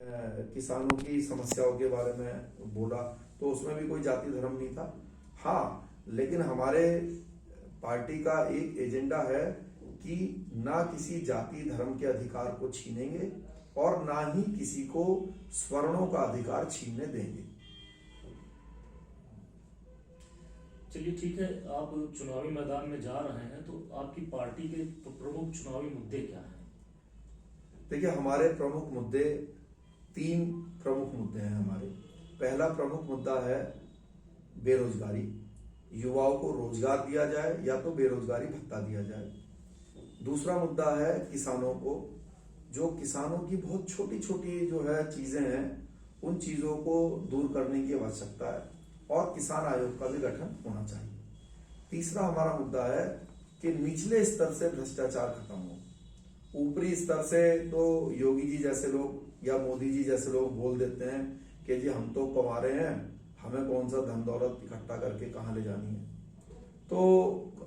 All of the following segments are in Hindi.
किसानों की समस्याओं के बारे में बोला, तो उसमें भी कोई जाति धर्म नहीं था। हाँ, लेकिन हमारे पार्टी का एक एजेंडा है कि ना किसी जाति धर्म के अधिकार को छीनेंगे और ना ही किसी को स्वर्णों का अधिकार छीनने देंगे। चलिए ठीक है, आप चुनावी मैदान में जा रहे हैं तो आपकी पार्टी के प्रमुख चुनावी मुद्दे क्या हैं? देखिए, हमारे प्रमुख मुद्दे, 3 प्रमुख मुद्दे हैं हमारे। पहला प्रमुख मुद्दा है बेरोजगारी। युवाओं को रोजगार दिया जाए या तो बेरोजगारी भत्ता दिया जाए। दूसरा मुद्दा है किसानों को, जो किसानों की बहुत छोटी छोटी जो है चीजें हैं, उन चीजों को दूर करने की आवश्यकता है और किसान आयोग का भी गठन होना चाहिए। तीसरा हमारा मुद्दा है कि निचले स्तर से भ्रष्टाचार खत्म हो। ऊपरी स्तर से तो योगी जी जैसे लोग या मोदी जी जैसे लोग बोल देते हैं कि जी हम तो कमा रहे हैं, हमें कौन सा धन दौलत इकट्ठा करके कहाँ ले जानी है। तो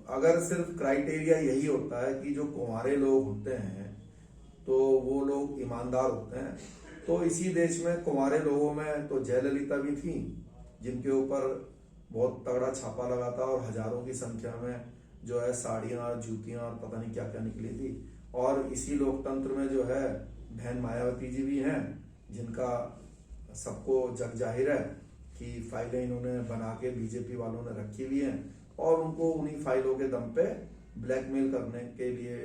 अगर सिर्फ क्राइटेरिया यही होता है कि जो कुंवारे लोग होते हैं तो वो लोग ईमानदार होते हैं, तो इसी देश में कुंवारे लोगों में तो जयललिता भी थी, जिनके ऊपर बहुत तगड़ा छापा लगा था और हजारों की संख्या में जो है साड़ियां, जूतियां और पता नहीं क्या क्या निकली थी। और इसी लोकतंत्र में जो है बहन मायावती जी भी हैं, जिनका सबको जग जाहिर है कि फाइलें इन्होंने बना के बीजेपी वालों ने रखी हुई हैं और उनको उन्हीं फाइलों के दम पे ब्लैकमेल करने के लिए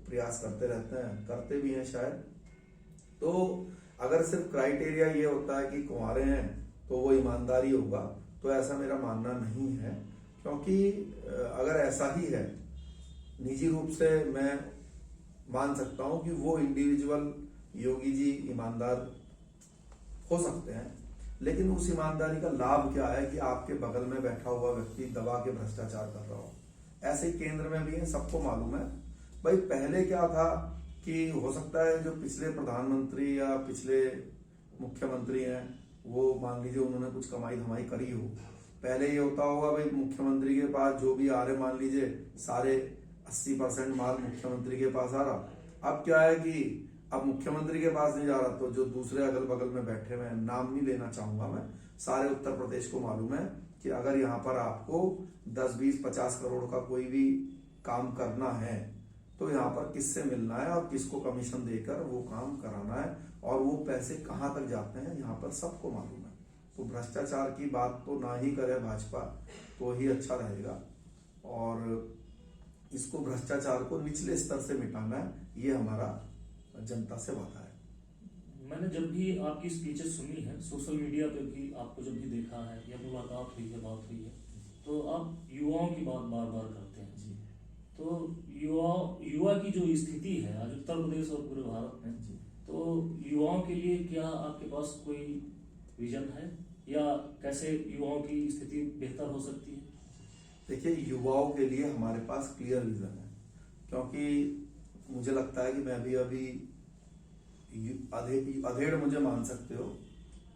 प्रयास करते रहते हैं, करते भी हैं शायद। तो अगर सिर्फ क्राइटेरिया ये होता है कि कुंवारे हैं तो वो ईमानदारी होगा, तो ऐसा मेरा मानना नहीं है। क्योंकि अगर ऐसा ही है, निजी रूप से मैं मान सकता हूं कि वो इंडिविजुअल योगी जी ईमानदार हो सकते हैं, लेकिन उस ईमानदारी का लाभ क्या है कि आपके बगल में बैठा हुआ व्यक्ति दबा के भ्रष्टाचार कर रहा हो। ऐसे केंद्र में भी है, सबको मालूम है। भाई पहले क्या था कि हो सकता है जो पिछले प्रधानमंत्री या पिछले मुख्यमंत्री हैं, वो मान लीजिए उन्होंने कुछ कमाई धमाई करी हो। पहले ये होता होगा भाई मुख्यमंत्री के पास जो भी आ रहे, मान लीजिए सारे 80% माल मुख्यमंत्री के पास आ रहा। अब क्या है कि अब मुख्यमंत्री के पास नहीं जा रहा, तो जो दूसरे अगल बगल में बैठे हुए हैं, नाम नहीं लेना चाहूंगा मैं, सारे उत्तर प्रदेश को मालूम है कि अगर यहाँ पर आपको 10, 20, 50 करोड़ का कोई भी काम करना है तो यहाँ पर किससे मिलना है और किसको कमीशन देकर वो काम कराना है और वो पैसे कहाँ तक जाते हैं, यहाँ पर सबको मालूम है। तो भ्रष्टाचार की बात तो ना ही करे भाजपा, तो ही अच्छा रहेगा। और इसको भ्रष्टाचार को निचले स्तर से मिटाना है, ये हमारा जनता से वादा है। मैंने जब भी आपकी स्पीचेस सुनी है, सोशल मीडिया पे भी आपको जब भी देखा है या मुलाकात हुई है, बात हुई है, तो आप युवाओं की बात बार बार करते हैं जी। तो युवा की जो स्थिति है आज उत्तर प्रदेश और पूरे भारत में जी, तो युवाओं के लिए क्या आपके पास कोई विजन है या कैसे युवाओं की स्थिति बेहतर हो सकती है? देखिए, युवाओं के लिए हमारे पास क्लियर विजन है, क्योंकि मुझे लगता है कि मैं भी अभी अधेड़ मुझे मान सकते हो।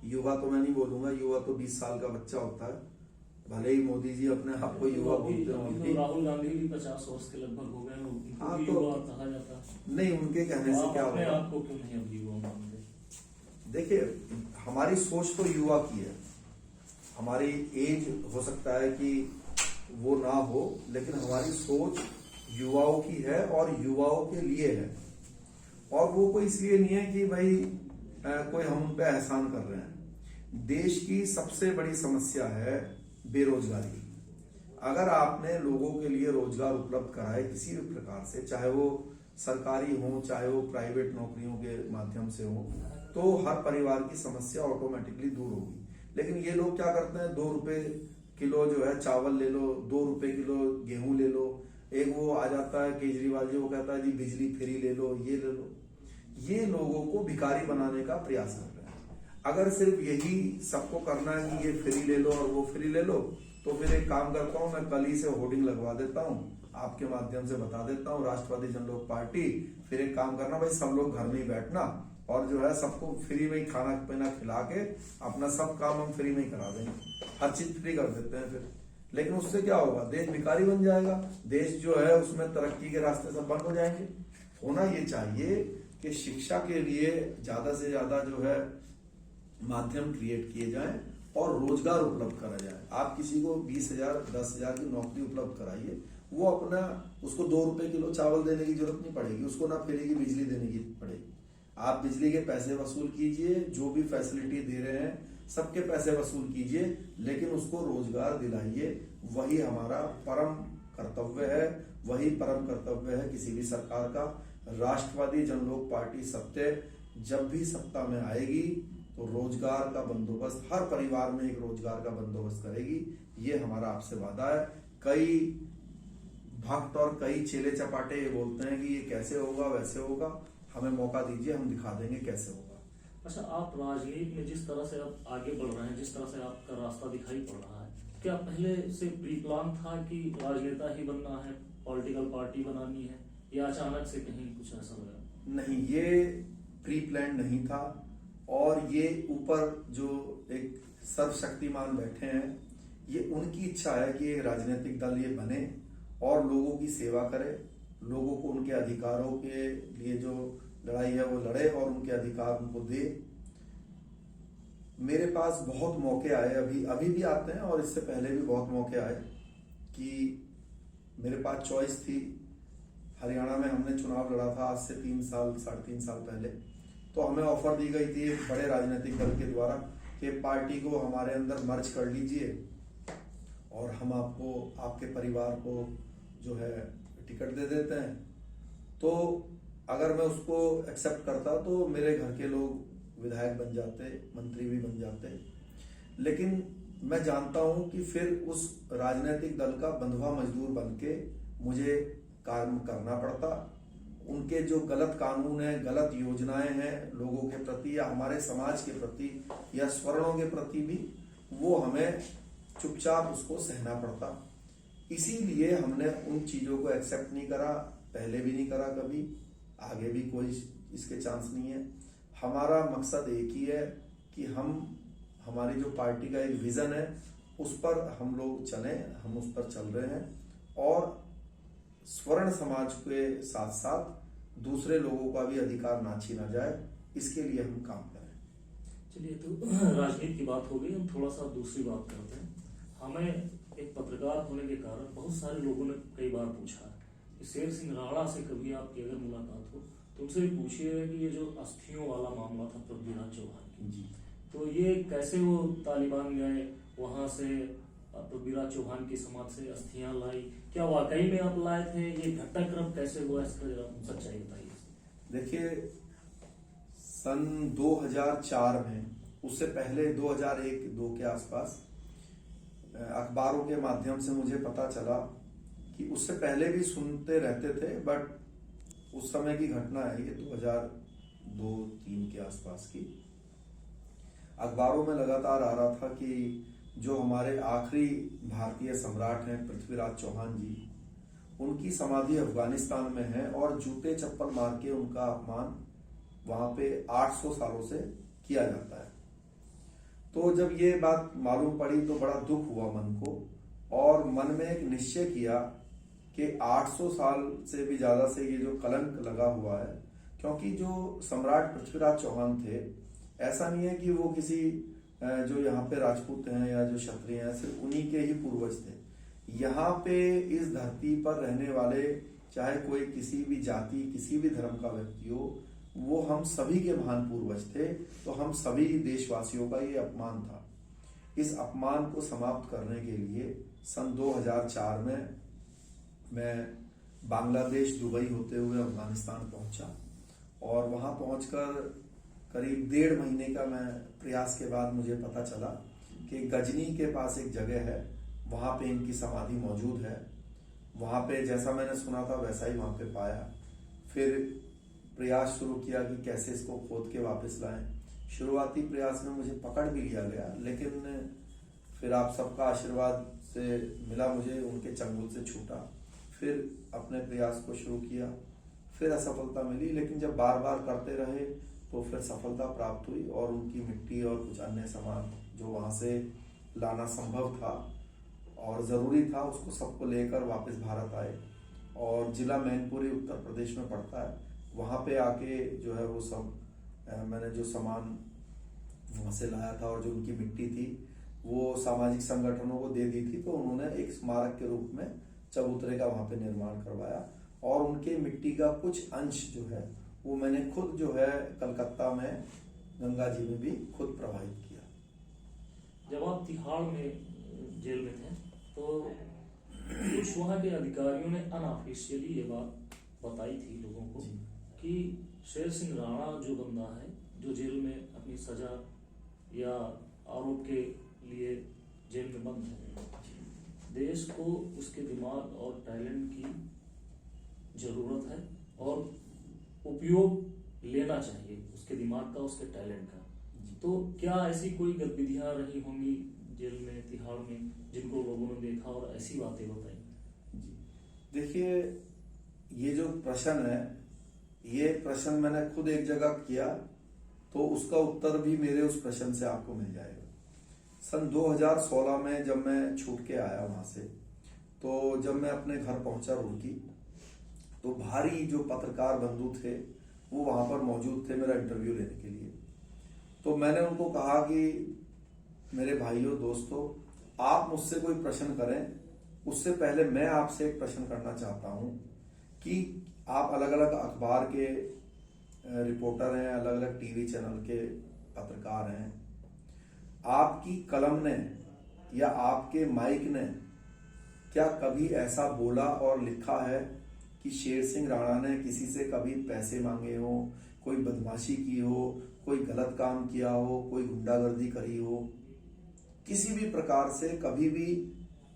युवा तो मैं नहीं बोलूंगा, युवा तो 20 साल का बच्चा होता है। भले ही मोदी जी अपने आप को युवा बोलते हो, राहुल गांधी भी 50 वर्ष के लगभग हो गए, हाँ, तो युवा कहा जाता है। नहीं, उनके कहने से क्या होगा? आपको क्यों नहीं अब युवा मानते? देखिए, हमारी सोच तो युवा की है। हमारी एज हो सकता है कि वो ना हो, लेकिन हमारी सोच युवाओं की है और युवाओं के लिए है। और वो कोई इसलिए नहीं है कि भाई कोई हम उन पे एहसान कर रहे हैं। देश की सबसे बड़ी समस्या है बेरोजगारी। अगर आपने लोगों के लिए रोजगार उपलब्ध कराए किसी भी प्रकार से, चाहे वो सरकारी हो चाहे वो प्राइवेट नौकरियों के माध्यम से हो, तो हर परिवार की समस्या ऑटोमेटिकली दूर होगी। लेकिन ये लोग क्या करते हैं, 2 रुपए किलो जो है चावल ले लो, 2 रुपए किलो गेहूं ले लो। एक वो आ जाता है केजरीवाल जी, वो कहता है जी बिजली फ्री ले लो, ये ले लो। ये लोगों को भिखारी बनाने का प्रयास कर रहे हैं। अगर सिर्फ यही सबको करना है कि ये फ्री ले लो और वो फ्री ले लो, तो फिर एक काम करता हूं, मैं कल ही से होर्डिंग लगवा देता हूं, आपके माध्यम से बता देता हूं, राष्ट्रवादी जनलोक पार्टी, फिर एक काम करना भाई, सब लोग घर में ही बैठना और जो है सबको फ्री में ही खाना पीना खिला के अपना सब काम हम फ्री में ही करा देंगे, हर चीज फ्री कर देते हैं फिर। लेकिन उससे क्या होगा, देश भिखारी बन जाएगा, देश जो है उसमें तरक्की के रास्ते सब बंद हो जाएंगे। होना ये चाहिए कि शिक्षा के लिए ज़्यादा से ज़्यादा जो है माध्यम क्रिएट किए जाएं और रोजगार उपलब्ध करा जाए। आप किसी को 20,000 10,000 की नौकरी उपलब्ध कराइए, वो अपना उसको 2 रुपए किलो चावल देने की जरूरत नहीं पड़ेगी, उसको ना फ्री की बिजली देने की पड़ेगी। आप बिजली के पैसे वसूल कीजिए, जो भी फैसिलिटी दे रहे हैं सबके पैसे वसूल कीजिए, लेकिन उसको रोजगार दिलाइए। वही हमारा परम कर्तव्य है, वही परम कर्तव्य है किसी भी सरकार का। राष्ट्रवादी जनलोक पार्टी सत्य जब भी सत्ता में आएगी तो रोजगार का बंदोबस्त, हर परिवार में एक रोजगार का बंदोबस्त करेगी। ये हमारा आपसे वादा है। कई भक्त और कई चेले चपाटे ये बोलते हैं कि ये कैसे होगा वैसे होगा, हमें मौका दीजिए, हम दिखा देंगे कैसे होगा। अच्छा, आप राजनीति में जिस तरह से आप आगे बढ़ रहे हैं, जिस तरह से आपका रास्ता दिखाई पड़ रहा है, क्या पहले से प्री प्लान था कि राजनेता ही बनना है, पॉलिटिकल पार्टी बनानी है, या अचानक से कहीं कुछ ऐसा लगा? नहीं, ये प्री प्लान नहीं था। और ये ऊपर जो एक सर्वशक्तिमान बैठे हैं, ये उनकी इच्छा है कि एक राजनीतिक दल ये बने और लोगों की सेवा करे, लोगों को उनके अधिकारों के लिए जो लड़ाई है वो लड़े और उनके अधिकार उनको दे। मेरे पास बहुत मौके आए, अभी भी आते हैं और इससे पहले भी बहुत मौके आए कि मेरे पास चॉइस थी। हरियाणा में हमने चुनाव लड़ा था आज से 3 साल 3.5 साल पहले, तो हमें ऑफर दी गई थी एक बड़े राजनीतिक दल के द्वारा कि पार्टी को हमारे अंदर मर्ज कर लीजिए और हम आपको, आपके परिवार को जो है टिकट दे देते हैं। तो अगर मैं उसको एक्सेप्ट करता तो मेरे घर के लोग विधायक बन जाते, मंत्री भी बन जाते। लेकिन मैं जानता हूं कि फिर उस राजनीतिक दल का बंधुआ मजदूर बन के मुझे काम करना पड़ता। उनके जो गलत कानून है, गलत योजनाएं हैं लोगों के प्रति या हमारे समाज के प्रति या स्वर्णों के प्रति भी, वो हमें चुपचाप उसको सहना पड़ता। इसीलिए हमने उन चीजों को एक्सेप्ट नहीं करा, पहले भी नहीं करा कभी, आगे भी कोई इसके चांस नहीं है। हमारा मकसद एक ही है कि हमारी जो पार्टी का एक विजन है उस पर हम लोग चलें, हम उस पर चल रहे हैं और स्वर्ण समाज के साथ साथ दूसरे लोगों का भी अधिकार ना छीना जाए, इसके लिए हम काम करें। चलिए, तो राजनीति की बात हो गई, हम थोड़ा सा दूसरी बात करते हैं। हमें एक पत्रकार होने के कारण बहुत सारे लोगों ने कई बार पूछा है कि शेर सिंह राणा से कभी आपकी अगर मुलाकात हो तो उनसे भी पूछिए कि ये जो अस्थियों वाला मामला था पृथ्वीराज चौहान की जी, तो ये कैसे वो तालिबान गए, वहां से पृथ्वीराज चौहान की समाज से अस्थियां लाई, क्या वाकई में आप लाए थे, ये घटनाक्रम कैसे हुआ, इसका जरा सच्चाई बताइए। देखिए, सन 2004 में, उससे पहले 2001-2 के आसपास अखबारों के माध्यम से मुझे पता चला कि उससे पहले भी सुनते रहते थे, बट उस समय की घटना है ये 2002-3 के आसपास की। अखबारों में लगातार आ रहा था कि जो हमारे आखिरी भारतीय सम्राट हैं पृथ्वीराज चौहान जी, उनकी समाधि अफगानिस्तान में है और जूते चप्पल मार के उनका अपमान वहां पे 800 सालों से किया जाता है। तो जब ये बात मालूम पड़ी तो बड़ा दुख हुआ मन को, और मन में एक निश्चय किया कि 800 साल से भी ज्यादा से ये जो कलंक लगा हुआ है, क्योंकि जो सम्राट पृथ्वीराज चौहान थे, ऐसा नहीं है कि वो किसी जो यहाँ पे राजपूत हैं या जो क्षत्रिय हैं सिर्फ उन्हीं के ही पूर्वज थे। यहाँ पे इस धरती पर रहने वाले चाहे कोई किसी भी जाति, किसी भी धर्म का व्यक्ति हो, वो हम सभी के महान पूर्वज थे। तो हम सभी देशवासियों का ये अपमान था। इस अपमान को समाप्त करने के लिए सन 2004 में मैं बांग्लादेश, दुबई होते हुए अफगानिस्तान पहुंचा, और वहां पहुंचकर करीब 1.5 महीने का मैं प्रयास के बाद मुझे पता चला कि गजनी के पास एक जगह है, वहां पे इनकी समाधि मौजूद है। वहां पे जैसा मैंने सुना था वैसा ही वहां पे पाया। फिर प्रयास शुरू किया कि कैसे इसको खोद के वापस लाएं। शुरुआती प्रयास में मुझे पकड़ भी लिया गया, लेकिन फिर आप सबका आशीर्वाद से मिला, मुझे उनके चंगुल से छूटा। फिर अपने प्रयास को शुरू किया, फिर असफलता मिली, लेकिन जब बार बार करते रहे तो फिर सफलता प्राप्त हुई और उनकी मिट्टी और कुछ अन्य सामान जो वहां से लाना संभव था और जरूरी था, उसको सबको लेकर वापस भारत आए। और जिला मैनपुरी उत्तर प्रदेश में पड़ता है, वहाँ पे आके जो है वो सब मैंने जो सामान वहाँ से लाया था और जो उनकी मिट्टी थी वो सामाजिक संगठनों को दे दी थी, तो उन्होंने एक स्मारक के रूप में चबूतरे का वहाँ पे निर्माण करवाया और उनके मिट्टी का कुछ अंश जो है वो मैंने खुद जो है कलकत्ता में गंगा जी में भी खुद प्रवाहित किया। जब आप तिहाड़ में जेल में थे तो कुछ वहाँ के अधिकारियों ने अनऑफिशियली ये बात बताई थी लोगों को कि शेर सिंह राणा जो बंदा है जो जेल में अपनी सजा या आरोप के लिए जेल में बंद है, देश को उसके दिमाग और टैलेंट की जरूरत है और उपयोग लेना चाहिए उसके दिमाग का, उसके टैलेंट का। तो क्या ऐसी कोई गतिविधियां रही होंगी जेल में, तिहाड़ में, जिनको लोगों ने देखा और ऐसी बातें बताई? जी देखिए, ये जो प्रश्न है, ये प्रश्न मैंने खुद एक जगह किया तो उसका उत्तर भी मेरे उस प्रश्न से आपको मिल जाएगा। सन 2016 में जब मैं छूट के आया वहां से, तो जब मैं अपने घर पहुंचा रुड़की, तो भारी जो पत्रकार बंधु थे वो वहां पर मौजूद थे मेरा इंटरव्यू लेने के लिए। तो मैंने उनको कहा कि मेरे भाइयों दोस्तों, आप मुझसे कोई प्रश्न करें उससे पहले मैं आपसे एक प्रश्न करना चाहता हूं कि आप अलग अलग अखबार के रिपोर्टर हैं, अलग अलग टीवी चैनल के पत्रकार हैं, आपकी कलम ने या आपके माइक ने क्या कभी ऐसा बोला और लिखा है कि शेर सिंह राणा ने किसी से कभी पैसे मांगे हो, कोई बदमाशी की हो, कोई गलत काम किया हो, कोई गुंडागर्दी करी हो? किसी भी प्रकार से कभी भी?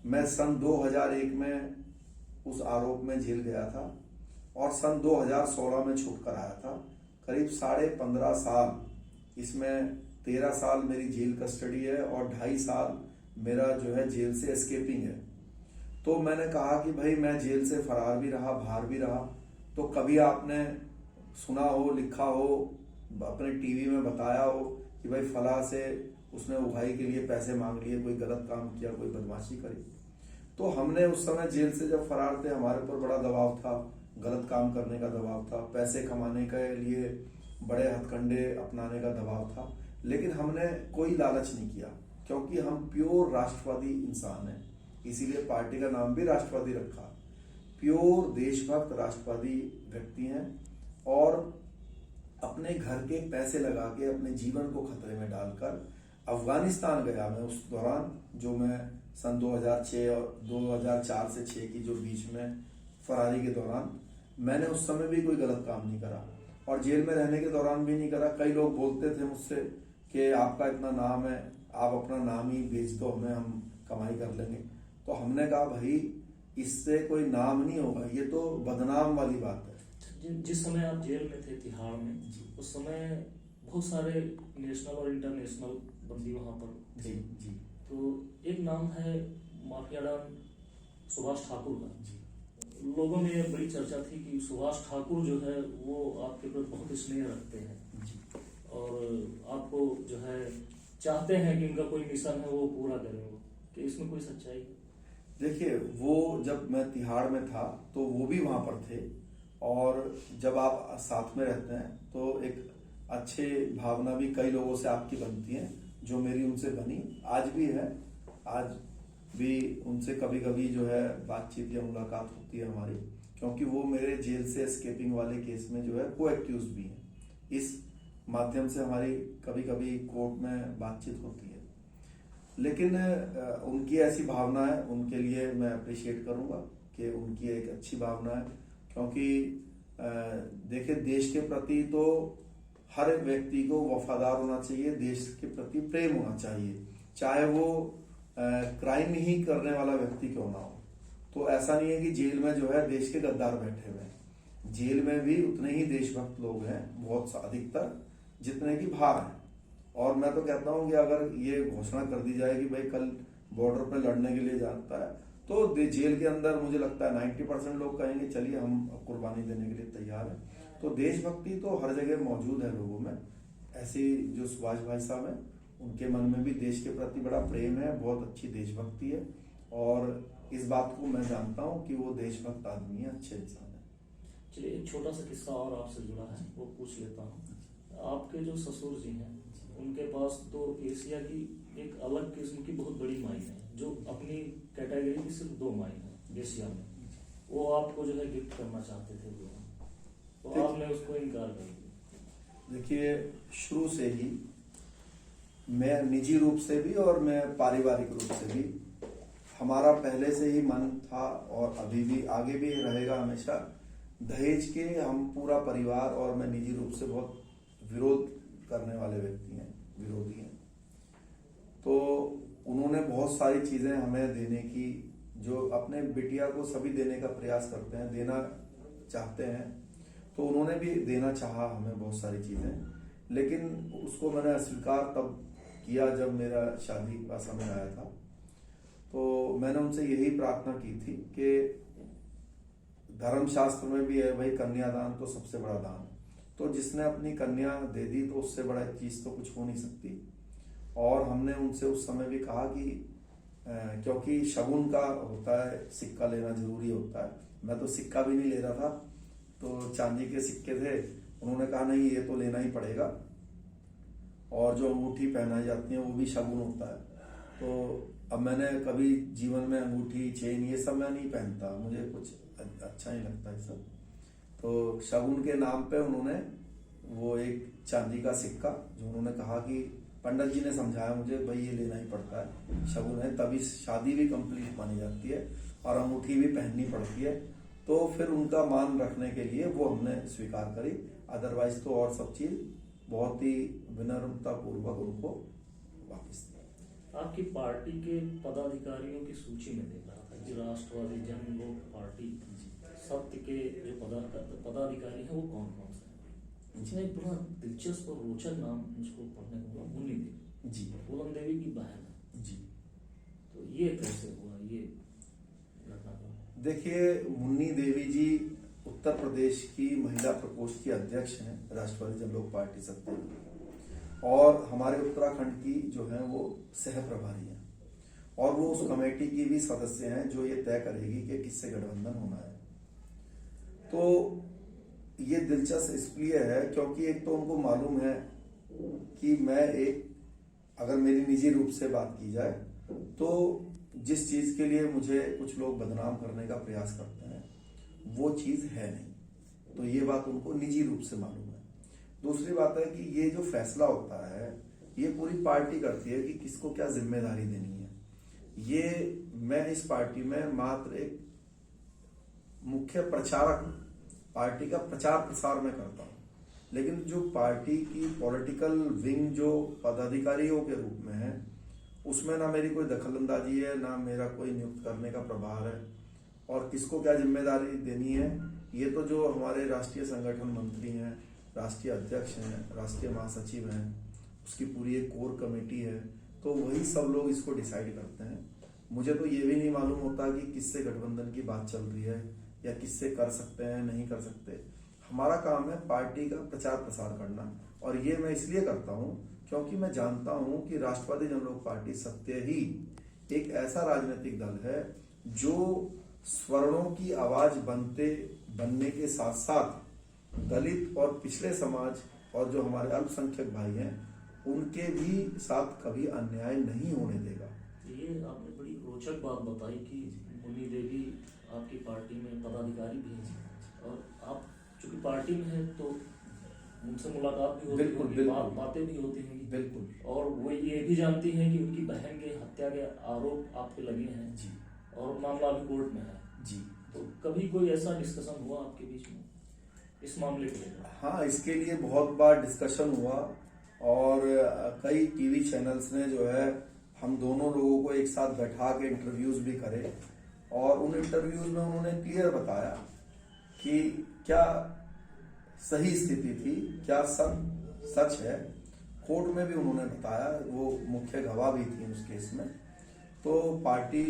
मैं सन 2001 में उस आरोप में जेल गया था और सन 2016 में छूट कर आया था। करीब 15.5 साल, इसमें 13 साल मेरी जेल कस्टडी है और 2.5 साल मेरा जो है जेल से एस्केपिंग है। तो मैंने कहा कि भाई मैं जेल से फरार भी रहा, बाहर भी रहा, तो कभी आपने सुना हो, लिखा हो, अपने टीवी में बताया हो कि भाई फला से उसने उगाही के लिए पैसे मांग लिए, कोई गलत काम किया, कोई बदमाशी करी? तो हमने उस समय जेल से जब फरार थे, हमारे ऊपर बड़ा दबाव था, गलत काम करने का दबाव था, पैसे कमाने के लिए बड़े हथकंडे अपनाने का दबाव था, लेकिन हमने कोई लालच नहीं किया क्योंकि हम प्योर राष्ट्रवादी इंसान हैं, इसीलिए पार्टी का नाम भी राष्ट्रवादी रखा। प्योर देशभक्त राष्ट्रवादी व्यक्ति हैं और अपने घर के पैसे लगा के अपने जीवन को खतरे में डालकर अफगानिस्तान गया मैं उस दौरान, जो मैं सन 2006 और 2004 से 6 की जो बीच में फरारी के दौरान, मैंने उस समय भी कोई गलत काम नहीं करा और जेल में रहने के दौरान भी नहीं करा। कई लोग बोलते थे मुझसे कि आपका इतना नाम है, आप अपना नाम ही बेच दो हमें, हम कमाई कर लेंगे। तो हमने कहा भाई इससे कोई नाम नहीं होगा, ये तो बदनाम वाली बात है। जिस समय आप जेल में थे तिहाड़ में, उस समय बहुत सारे नेशनल और इंटरनेशनल बंदी वहां पर थे। जी। तो एक नाम है माफिया डॉन सुभाष ठाकुर का। लोगों में यह बड़ी चर्चा थी कि सुभाष ठाकुर जो है वो आपके प्रति बहुत स्नेह रखते हैं और आपको जो है चाहते हैं कि उनका कोई मिशन है वो पूरा करें वो, कि इसमें कोई सच्चाई है? देखिए, वो जब मैं तिहाड़ में था तो वो भी वहां पर थे और जब आप साथ में रहते हैं तो एक अच्छे भावना भी कई लोगों से आपकी बनती है, जो मेरी उनसे बनी, आज भी है। आज भी उनसे कभी कभी जो है बातचीत या मुलाकात होती है हमारी, क्योंकि वो मेरे जेल से एस्केपिंग वाले केस में जो है को एक्यूज भी हैं। इस माध्यम से हमारी कभी कभी कोर्ट में बातचीत होती है। लेकिन उनकी ऐसी भावना है, उनके लिए मैं अप्रिशिएट करूंगा कि उनकी एक अच्छी भावना है, क्योंकि देखिए देश के प्रति तो हर एक व्यक्ति को वफादार होना चाहिए, देश के प्रति प्रेम होना चाहिए, चाहे वो क्राइम ही करने वाला व्यक्ति क्यों ना हो। तो ऐसा नहीं है कि जेल में जो है देश के गद्दार बैठे हुए हैं, जेल में भी उतने ही देशभक्त लोग हैं, बहुत अधिकतर, जितने की बाहर हैं। और मैं तो कहता हूं कि अगर ये घोषणा कर दी जाए कि भाई कल बॉर्डर पे लड़ने के लिए जाता है, तो जेल के अंदर मुझे लगता है 90% लोग कहेंगे चलिए हम कुर्बानी देने के लिए तैयार हैं। तो देशभक्ति तो हर जगह मौजूद है लोगों में। ऐसे जो सुभाष भाई साहब हैं, उनके मन में भी देश के प्रति बड़ा प्रेम है, बहुत अच्छी देशभक्ति है और इस बात को मैं जानता हूं कि वो देशभक्त आदमी है, अच्छे इंसान है। चलिए एक छोटा सा किस्सा और आपसे जुड़ा है, वो पूछ लेता हूँ। आपके जो ससुर जी हैं, उनके पास तो एशिया की एक अलग किस्म की बहुत बड़ी माइन है, जो अपनी कैटेगरी की सिर्फ 2 माइन है एशिया में। वो आपको जो है गिफ्ट करना चाहते थे वो, तो आपने उसको इनकार कर दिया। देखिए, शुरू से ही मैं निजी रूप से भी और मैं पारिवारिक रूप से भी, हमारा पहले से ही मन था और अभी भी आगे भी रहेगा हमेशा, दहेज के हम पूरा परिवार और मैं निजी रूप से बहुत विरोध करने वाले व्यक्ति हैं, विरोधी हैं। तो उन्होंने बहुत सारी चीजें हमें देने की, जो अपने बिटिया को सभी देने का प्रयास करते हैं, देना चाहते हैं, तो उन्होंने भी देना चाहा हमें बहुत सारी चीजें, लेकिन उसको मैंने अस्वीकार तब किया जब मेरा शादी का समय आया था। तो मैंने उनसे यही प्रार्थना की थी कि धर्मशास्त्र में भी है भाई, कन्यादान तो सबसे बड़ा दान है, तो जिसने अपनी कन्या दे दी तो उससे बड़ा चीज तो कुछ हो नहीं सकती। और हमने उनसे उस समय भी कहा कि क्योंकि शगुन का होता है, सिक्का लेना जरूरी होता है, मैं तो सिक्का भी नहीं ले रहा था, तो चांदी के सिक्के थे, उन्होंने कहा नहीं ये तो लेना ही पड़ेगा, और जो अंगूठी पहनाई जाती है वो भी शगुन होता है। तो अब मैंने कभी जीवन में अंगूठी, चेन ये सब मैं नहीं पहनता, मुझे कुछ अच्छा नहीं लगता ये सब। तो शगुन के नाम पे उन्होंने वो एक चांदी का सिक्का, जो उन्होंने कहा कि पंडित जी ने समझाया मुझे भाई ये लेना ही पड़ता है, शगुन है, तभी शादी भी कंप्लीट मानी जाती है और अंगूठी भी पहननी पड़ती है। तो फिर उनका मान रखने के लिए वो हमने स्वीकार करी, अदरवाइज तो और सब चीज बहुत ही विनम्रता पूर्वक उनको वापस दी। आपकी पार्टी के पदाधिकारियों की सूची में देख रहा था कि राष्ट्रवादी जन लोक पार्टी सत्य के जो पदाधिकारी हैं वो कौन कौन से हैं। इसमें एक बड़ा दिलचस्प और रोचक नाम मुझको पढ़ने को मिला, मुन्नी देवी जी, पूनम देवी की बहन है जी। तो ये कैसे हुआ ये घटना? देखिए, मुन्नी देवी जी उत्तर प्रदेश की महिला प्रकोष्ठ की अध्यक्ष हैं राष्ट्रवादी जन लोक पार्टी सत्य, और हमारे उत्तराखंड की जो है वो सह प्रभारी हैं, और वो उस कमेटी की भी सदस्य हैं जो ये तय करेगी कि किससे गठबंधन होना है। तो ये दिलचस्प इसलिए है क्योंकि एक तो उनको मालूम है कि मैं एक, अगर मेरी निजी रूप से बात की जाए तो जिस चीज के लिए मुझे कुछ लोग बदनाम करने का प्रयास करते हैं वो चीज है नहीं, तो ये बात उनको निजी रूप से मालूम है। दूसरी बात है कि ये जो फैसला होता है ये पूरी पार्टी करती है कि किसको क्या जिम्मेदारी देनी है। ये मैं इस पार्टी में मात्र एक मुख्य प्रचारक, पार्टी का प्रचार प्रसार में करता हूँ, लेकिन जो पार्टी की पॉलिटिकल विंग जो पदाधिकारियों के रूप में है उसमें ना मेरी कोई दखलंदाजी है, ना मेरा कोई नियुक्त करने का प्रभार है, और किसको क्या जिम्मेदारी देनी है ये तो जो हमारे राष्ट्रीय संगठन मंत्री हैं, राष्ट्रीय अध्यक्ष हैं, राष्ट्रीय महासचिव हैं, उसकी पूरी एक कोर कमेटी है, तो वही सब लोग इसको डिसाइड करते हैं। मुझे तो ये भी नहीं मालूम होता कि किससे गठबंधन की बात चल रही है या किससे कर सकते हैं नहीं कर सकते। हमारा काम है पार्टी का प्रचार प्रसार करना, और ये मैं इसलिए करता हूँ क्योंकि मैं जानता हूँ कि राष्ट्रवादी जन लोक पार्टी सत्य ही एक ऐसा राजनीतिक दल है जो स्वर्णों की आवाज बनने के साथ साथ दलित और पिछड़े समाज और जो हमारे अल्पसंख्यक भाई हैं उनके भी साथ कभी अन्याय नहीं होने देगा। ये आपने बड़ी रोचक बात बताई कि मुन्नी देवी आपकी पार्टी में पदाधिकारी भी हैं, और आप चूंकि पार्टी में हैं तो उनसे मुलाकात भी होती होगी, बातें भी होती होंगी। बिल्कुल। और वो ये भी जानती हैं कि उनकी बहन के हत्या के आरोप आप पे लगे हैं जी, और मामला अभी कोर्ट में है जी। तो कभी कोई ऐसा डिस्कशन हुआ आपके बीच में इस मामले को लेकर? हाँ, इसके लिए बहुत बार डिस्कशन हुआ, और कई टीवी चैनल्स ने जो है हम दोनों लोगों को एक साथ बैठा के इंटरव्यूज भी करे, और उन इंटरव्यूज में उन्होंने क्लियर बताया कि क्या सही स्थिति थी, क्या सब सच है। कोर्ट में भी उन्होंने बताया, वो मुख्य गवाह भी थी उस केस में। तो पार्टी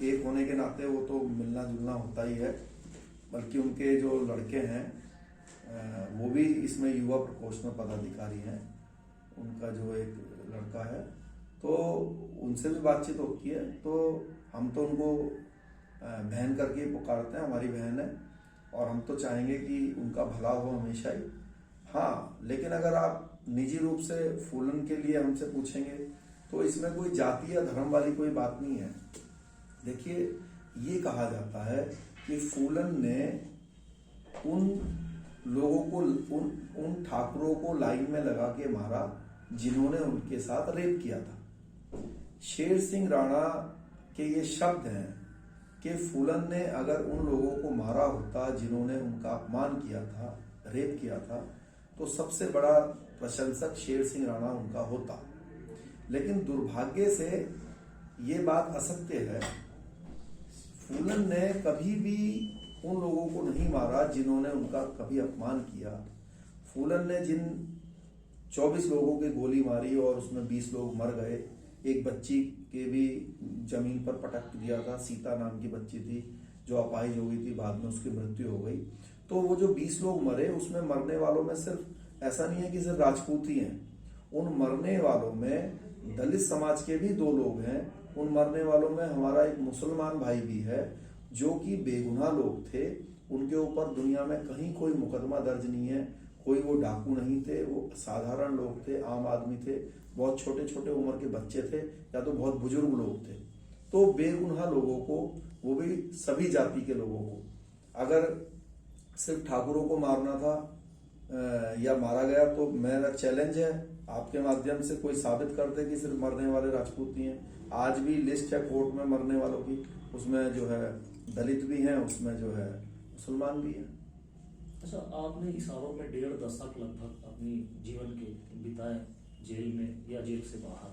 एक होने के नाते वो तो मिलना जुलना होता ही है, बल्कि उनके जो लड़के हैं वो भी इसमें युवा प्रकोष्ठ में पदाधिकारी हैं, उनका जो एक लड़का है, तो उनसे भी बातचीत होती है। तो हम तो उनको बहन करके पुकारते हैं, हमारी बहन है, और हम तो चाहेंगे कि उनका भला हो हमेशा ही। हाँ, लेकिन अगर आप निजी रूप से फूलन के लिए हमसे पूछेंगे तो इसमें कोई जाति या धर्म वाली कोई बात नहीं है। देखिए, ये कहा जाता है कि फूलन ने उन लोगों को, उन ठाकुरों को लाइन में लगा के मारा जिन्होंने उनके साथ रेप किया था। शेर सिंह राणा के ये शब्द हैं कि फूलन ने अगर उन लोगों को मारा होता जिन्होंने उनका अपमान किया था, रेप किया था, तो सबसे बड़ा प्रशंसक शेर सिंह राणा उनका होता। लेकिन दुर्भाग्य से ये बात असत्य है। फूलन ने कभी भी उन लोगों को नहीं मारा जिन्होंने उनका कभी अपमान किया। फूलन ने जिन 24 लोगों की गोली मारी और उसमें 20 लोग मर गए, एक बच्ची के भी जमीन पर पटक दिया था, सीता नाम की बच्ची थी जो अपाहिज हो गई थी, बाद में उसकी मृत्यु हो गई। तो वो जो 20 लोग मरे, उसमें मरने वालों में सिर्फ ऐसा नहीं है कि सिर्फ राजपूत ही हैं, उन मरने वालों में दलित समाज के भी 2 लोग हैं। उन मरने वालों में हमारा एक मुसलमान भाई भी है जो कि बेगुनाह लोग थे। उनके ऊपर दुनिया में कहीं कोई मुकदमा दर्ज नहीं है, कोई वो डाकू नहीं थे, वो साधारण लोग थे, आम आदमी थे, बहुत छोटे छोटे उम्र के बच्चे थे या तो बहुत बुजुर्ग लोग थे। तो बेगुनाह लोगों को, वो भी सभी जाति के लोगों को, अगर सिर्फ ठाकुरों को मारना था या मारा गया तो मेरा चैलेंज है आपके माध्यम से कोई साबित कर दे कि सिर्फ मरने वाले राजपूत ही हैं। आज भी लिस्ट है कोर्ट में मरने वालों की, उसमें जो है दलित भी हैं, उसमें जो है मुसलमान भी हैं। अच्छा, आपने इस आरोप में 1.5 दशक लगभग अपनी जीवन के बिताए जेल में या जेल से बाहर।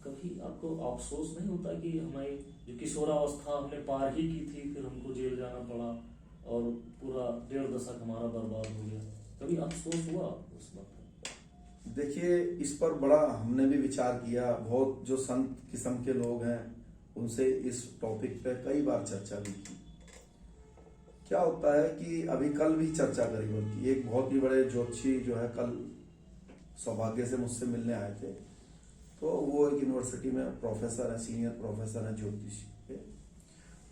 कभी आपको अफसोस नहीं होता कि हमारी जो किशोरावस्था हमने पार ही की थी, फिर हमको जेल जाना पड़ा और पूरा 1.5 दशक हमारा बर्बाद हो गया? कभी अफसोस हुआ उस वक्त? देखिए, इस पर बड़ा हमने भी विचार किया। बहुत जो संत किस्म के लोग हैं उनसे इस टॉपिक पे कई बार चर्चा भी की। क्या होता है कि अभी कल भी चर्चा करी, बल्कि एक बहुत ही बड़े ज्योतिषी जो है कल सौभाग्य से मुझसे मिलने आए थे। तो वो एक यूनिवर्सिटी में प्रोफेसर है, सीनियर प्रोफेसर है ज्योतिष के।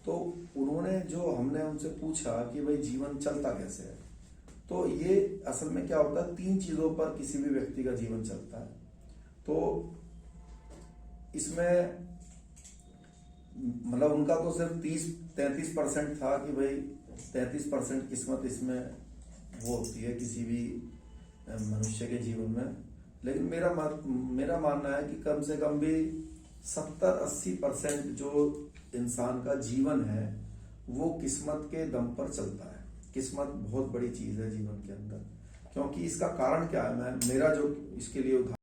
तो उन्होंने, जो हमने उनसे पूछा कि भाई जीवन चलता कैसे है, तो ये असल में क्या होता है, 3 चीजों पर किसी भी व्यक्ति का जीवन चलता है। तो इसमें मतलब उनका तो सिर्फ 30-33% था कि भाई 33% किस्मत इसमें वो होती है किसी भी मनुष्य के जीवन में। लेकिन मेरा मानना है कि कम से कम भी 70-80% जो इंसान का जीवन है वो किस्मत के दम पर चलता है। किस्मत बहुत बड़ी चीज है जीवन के अंदर। क्योंकि इसका कारण क्या है, मेरा जो इसके लिए